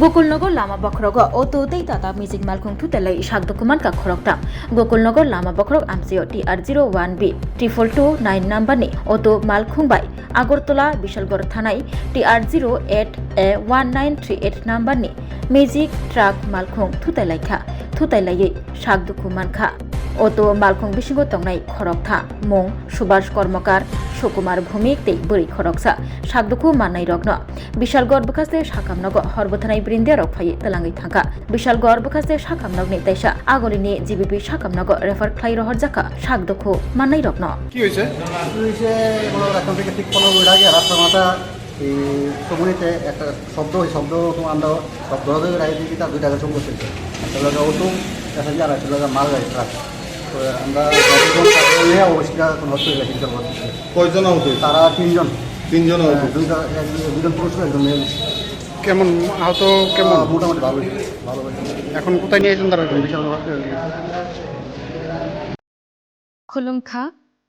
गोकुलनगर लामा बखरग ओतोतै ताता मिजिक मालखुं थुतेलै इसाक दुकुमान का खरकता गोकुलनगर लामा बखरग आमसियो TR01B 2229 नाम्बारनि अटो मालखुं बाय आगरतला बिशालगड़ थानाय TR08A1938 नाम्बारनि मिजिक ट्राक मालखुं थुतेलायै साक दुकुमानखा अटो मालखुं बिसिंगो तंनाय खरकथा मुं सुभाष कर्मकार सुकुमार भूमिक तै बुरै खरकसा साकदुखु माननाय रग्न बिशालगड़ बखास्ते साकामनग हरबथानाय ब्रिन्दिया रकफायै तलाङै थांखा बिशालगड़ बखास्ते साकामनगनि तैसा आगलिनि जीबीपी साकामनग रेफार ख्लाय रहर जाका साकदुखु माननाय रग्न কি হয়েছে এগুলো এখন থেকে ঠিক 15 মিনিট আগে রাস্তার মাথা এই কমিউনিতে একটা শব্দ আমরা সব ধরা ধরে রাখি দিই তার 2 টাকা চুম করতেছে আসলে অটো প্যাসেঞ্জার আসলে মালগাড়ি ট্রাক তো আমরা নিয়ে অবশ্যই কোনো হসপিটালে চিকিৎসা করতেছি কয়জন আহত হয়েছে? তারা 3 জন তিনজন আহত। দুজন পুরুষ একজন মেয়ে কেমন আহত? কেমন? মোটামুটি ভালো এখন কোথায় নিয়ে এসেছেন তারা? বিশাল खुलुमखा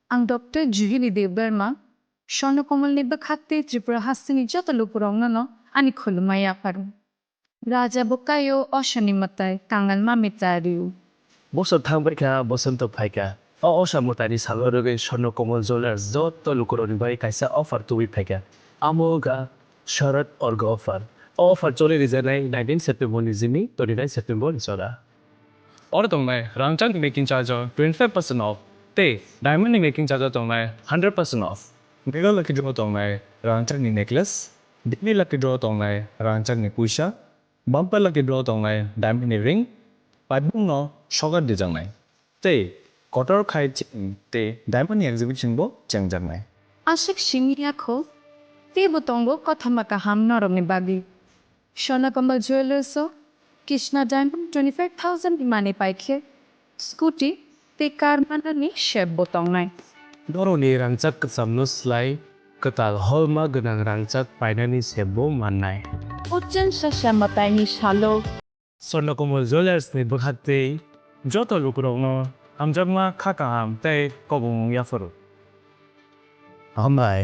आं डॉक्टर जुहिली देवबर्मा स्वर्णकमलनि बखाते त्रिपुरा हासिनि जतलुपुरावनो आनि खुलुमाया फारु राजा बकायो अशनिमताय कांगाल मामितारिउ बसर थांबायखा बसन्त फायखा असामतारि सालरगे स्वर्ण कमल ज्वेलार्स जत लुकुरनि बाय कायसा अफार तुबि फायखा आमोगा शरद अर्ग अफार चले रिजानाय 19 सेप्टेम्बरनि जिनि 29 सेप्टेम्बर जरा Order tongmai rangchang making charge 25% off. Te diamond making charge tongmai 100% off. Mega lucky draw tongmai rangchang necklace. Daily lucky draw tongmai rangchang puisha. Bumper lucky draw tongmai diamond ring. Pabung no sugar de jangnai. Te kotor khai te diamond exhibition bo jangnai. आशिक सिंगियाखो ते बतंगो कथमका हम नरमनि बागी स्वर्णकमल jewellers Krishna diamond 25,000 माने पाइखे scooty ते car माननि shape बतंगनाय दरनि रांचाक सामनो स्लाय कताल हलमा गोनां रांचाक पायनानि सेबो माननाय उज्जैन सशामतायनि सालो स्वर्णकमल ज्वेलार्सनि बखाते जत लुकुरावनो हामजामा खाकाम तै कबुं याफोर हामबाय